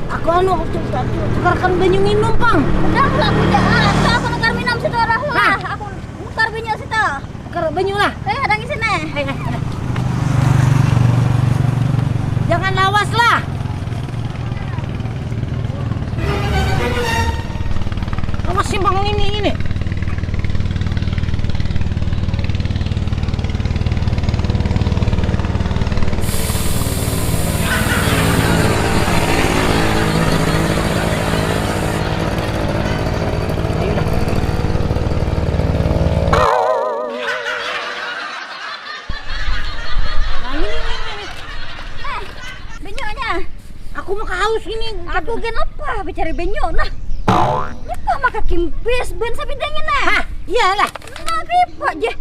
Aku tukarkan banyu minum, Pang. Udah lah punya. Aku nukar minum situ arah lah. Aku nukar banyu situ. Tukar banyu lah. Ada di sini. Jangan lawas lah. Awas sih Bang ini. Aku mau haus ini. Aku kenapa bicara benyo nah. Apa maka kimpis ben sapi dengin nah. Hah, iyalah. Nah, kipa je.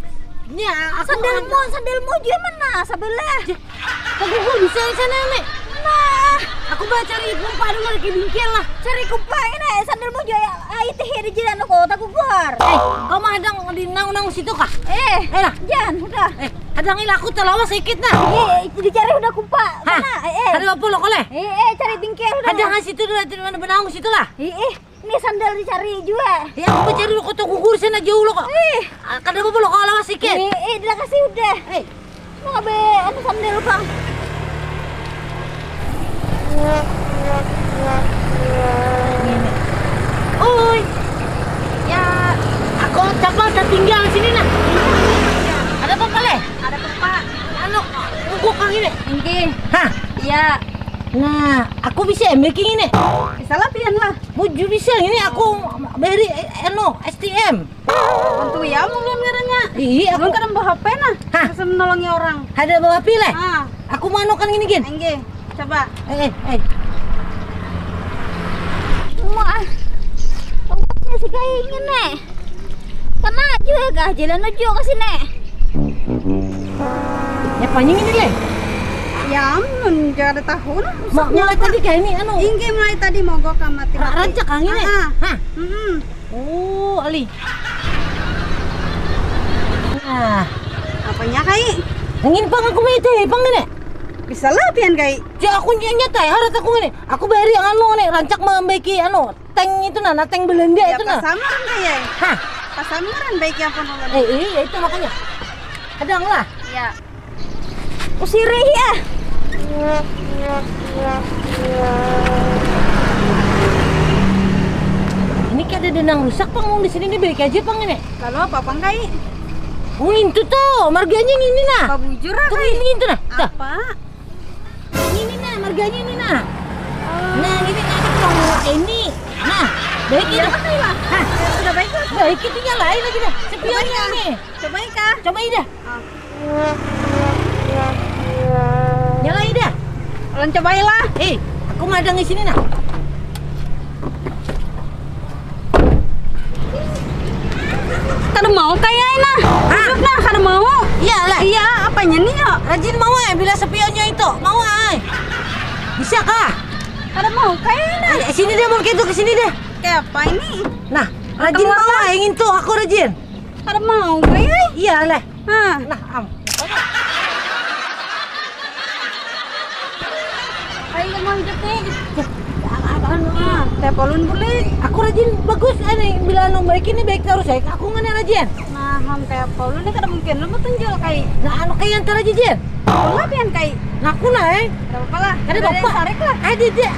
Ya, Sandalmu je mana sebelah. Aku bisa di sana nih. Nah, Aku mau cari kumpa dulu di bingkel lah. cari kumpa ini sandalmu je itu di jalan aku tak kubar. Kau mah hadang di naung situ kah? Lah, jangan udah. Hadangin aku terlawas sedikit nah. Dicari udah kumpa. Hah? Mana? Ada apa lo koleh? Cari bingkel udah. Hadang situ dulu di mana benaung situ lah. Ini sandal dicari juga. Ya aku mau cari lo kota gugur sana jauh lo kok. Kada apa lo kalau lawas sedikit. Dia kasih udah. Mau ngabe anu sandal Bang. Oi. Ya, aku capal tertinggal sini nah. Ada apa koleh? Ada kumpa. Anu, gua kang ini. Nggih. Hah? Iya. Nah, aku bisa making ini. Salah pian lah. Muju bisa ini aku beri STM. Bantu ya mau ngaranya. Iya, aku Belum kan bawa HP nah. Hah? Bisa menolongi orang. ada bawa pilih. Ah, Aku mau kan gini gin. nggih. Coba. Wah. Tunggunya sih kayak ingin nih. Sana juga jalan menuju ke sini. Ya panjang ini le. Ya, ampun, jangan ada tahu nah. Mulai tadi kayak ini anu. Ingin mulai tadi mogok ke mati. Rancak kang ini. Hah? Oh, Ali. Nah, Apanya kai? ingin pang aku mau pang ini. Bisa lah pian kai. Ya aku nyata ya harus aku ini. Aku beri yang anu nih rancak membaiki anu tank itu nah tank Belanda Ya itu nah. pasamaran kai. Hah? Pasamaran baik ya pun ulun. Iya itu makanya. Kadang lah. Ya. Usiri ya. Ini kayak ada denang rusak pang di sini nih baik aja pang ini. Lalu apa pang kai? Oh itu tuh marganya yang ini nah. Bujur Tuh kai. ini itu nah. Tuh. Apa? Ini nah marganya ini nah. Nah ini ada pang ini. Nah baik Ya itu. kai lah. Hah? Sudah baik lah. Baik itu nyalain lagi dah. Spionnya ini. Coba kah? Coba dah. Nyalain dah. Ulun cobailah. Aku madang di sini nah. Kada mau kayak nah. Hah? Nah, kada mau. Iyalah. Iya, apanya nih ya? Rajin mau bila spionnya itu. Mau Bisa kah? Kada mau kayak nah. Sini deh mungkin tuh ke sini deh. Kayak apa ini? Nah, rajin Keluar mau lah. ingin tuh aku rajin. Kada mau kayak. Iyalah. Hah. Nah, Ayo mau hidup nih. Teh polun boleh. Aku rajin bagus bila anu baik ini baik terus ya. Aku ngene rajin. Nah, kayak Paulu ini kada mungkin lu mau tunjuk kayak. Nah, anu kayak yang rajin. Paulu pian kayak. Nah, aku lah Kada apa lah. Ada bapak. Tarik lah. Ada dia.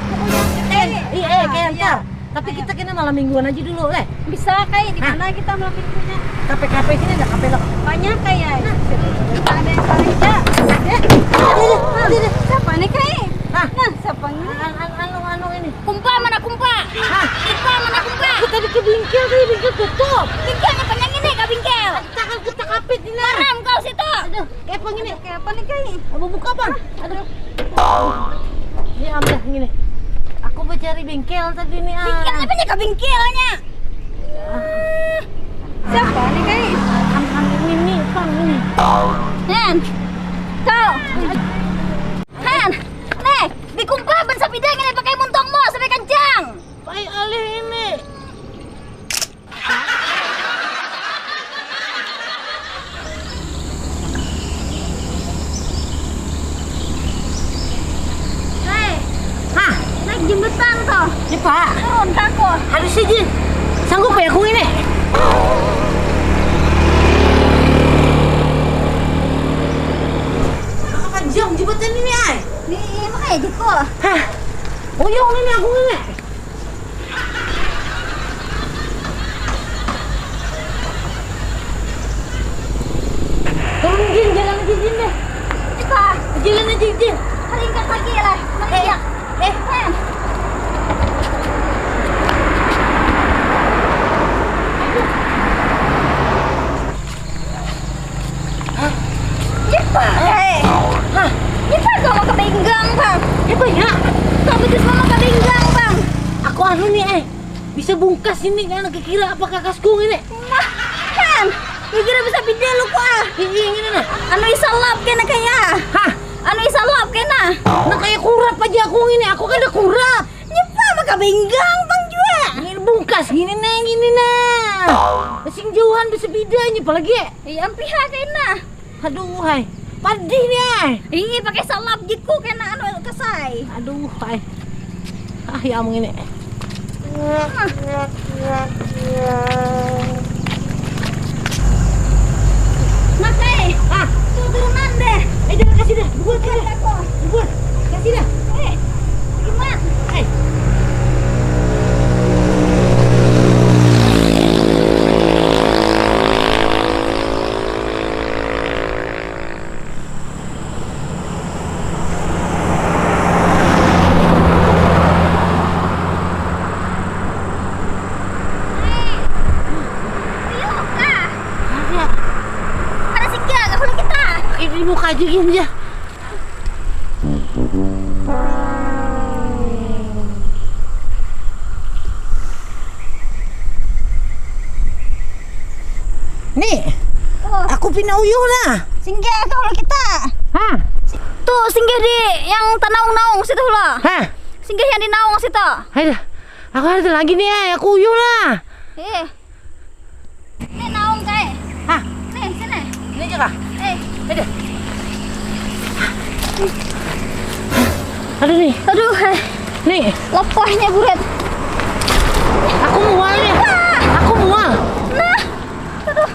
Iya, kayak yang Iya. Tapi kita kena malam mingguan aja dulu, leh. Bisa kayak di mana kita melakukannya? KP sini ada KP lo. Banyak kayak. Ada yang tarik dah. Ada. Siapa nih kayak? Hah? Nah, siapa ini? Anu ini. Kumpa mana kumpa? Hah? Kumpa mana kumpa? Aku tadi ke bingkel tutup. Bingkelnya panjang ini kak bingkel. Tangan kita kapit ini. Haram kau situ. Aduh, kayak apa gini? Kayak apa nih kayak? Mau buka bang? Aduh. Ini ambil gini. Aku mau cari bengkel tadi nih. Bingkelnya banyak kak bingkelnya. Siapa nih kayak? Ini bang ini. Nan, kau. Nan, nih, di kumpa ban sapi deng ini pakai muntongmu sampai kencang. Baik alih ini. Hei, Hah? naik jember cepetan kau. Cepat. Turun aku. Harus saja. Sanggup ya aku ini? Berapa jam jembatan ini, ay? Nih, makanya jiko. Hah? Uyung ini aku ini. Turun Jin, jalan aja Jin deh. Cepat. Jalan aja Jin. Ringkat lagi lah. Menginjak. Hen. Cepat. Hah? Cepat kau mau ke Benggang, Bang. Ya. Kau betul mau ke Benggang, Bang. Aku anu nih, bisa bungkas ini kan kekira apa kakasku ini. Nah, kan. Kira bisa pindah lu kok. Ini nah. Anu isalap kena kayak. Hah? Anu isalap kena. Nah kayak kurap aja aku ini, aku kan udah kurap. Nyepa maka Benggang, Bang juga. Ini bungkas gini nah. Masing jauhan bersepedanya apalagi. Iya, pihak kena. Aduh, hai. Padih nih, ay. Ini pakai salap jiku kena anu kesai. Aduh, hai. Ah, ya amung ini. Makai. Turunan deh. Jangan kasih dah. Buat Buat dah. aku. Buat. Kasih dah. Gimana? Hai. Yuk, kah? Ya. Ada singgah, gak boleh kita. Ini muka aja gini ya. Nih, Oh, aku pindah uyuh lah. singgah gak boleh kita. Hah? Tuh, singgah di yang tanaung-naung situ lah. Hah? Singgah yang di naung situ. Ayo, aku ada lagi nih, ay. Aku uyuh lah. Ini naung kayak. Hah? Nih, sini. Ini aja kah? Ayo. Aduh nih, Aduh, nih. lepahnya buret. Aku mual nih. Aku mual. Nah, aduh.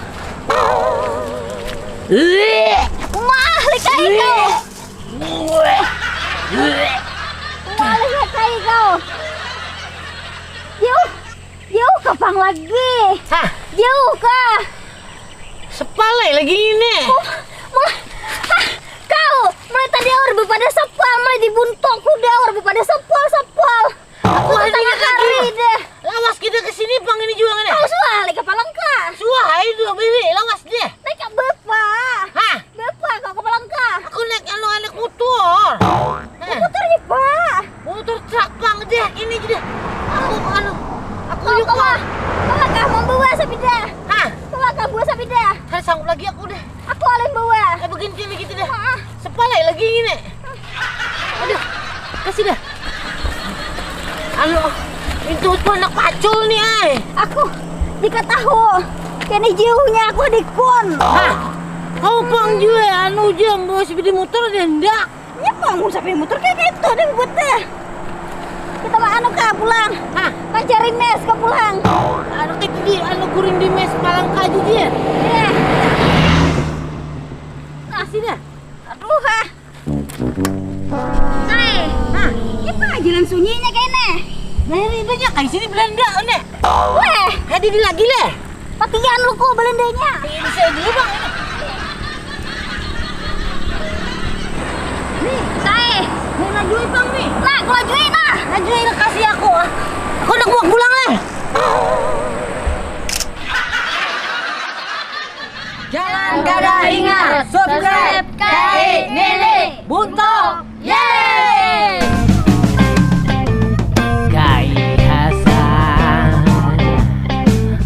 Mah, likai kau. Mah, likai kau. Jauh kapang lagi. Hah? Jauh kah? Sepale lagi ini. Kau, mulai tadi orang pada sepal, mulai dibuntok kuda orang pada sepal. Aku Wah, ini tengah lagi. hari deh. Lawas kita ke sini pang ini juga nih. Kau suah, lagi kapalangka. Suah itu beli lawas deh. Naik ke bapak. Hah? Bapak, kau kapalangka. Aku naik anak motor. Hah? Motor nih, Pak. Motor truk pang deh. Ini aja deh. Aku Kau yuk kau kah? kau membawa sepeda. Hah? Kau bawa sepeda. Hari sanggup lagi aku deh. Aku oleh bawa. Begini gitu deh. Ah. Sepale lagi ini. Aduh, kasih dah. Itu tuh anak pacul nih, ay. Aku jika tahu kini jauhnya aku dikon. Hah? Kau pang juga jam bawa sepeda motor ada hendak. Ya bangun sampai motor kayak gitu deh buat deh. Kita mah anu kah pulang. Hah? Mencari mes ke pulang. Anak itu di kuring di mes palang kaju dia. Ya. Kasih dah. Aduh ha. Hai. Hah? Apa jalan sunyinya kayaknya? Dari banyak kayak sini Belanda nih. Weh, Hadi di lagi leh. patian lu kok Belandanya. Ini saya dulu bang. Nih, saya. Mau ngajuin bang nih. Nah, gua lajuin nah. Ngajuin kasih aku ah. Aku udah mau pulang leh. Jangan Gada ingat, subscribe KAI Nene Buntok. Yeay! Kai Hasan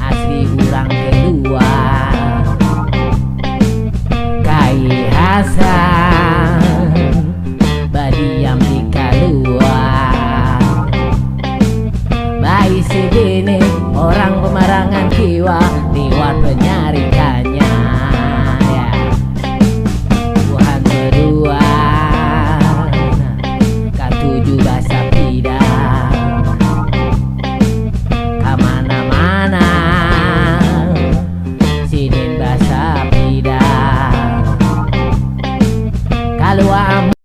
asli urang kedua. Kai Hasan badiam di kaluar. Bayi segini orang pemarangan jiwa lewat penyarikannya. Ya. Tuhan berdua K7 bahasa pidang luam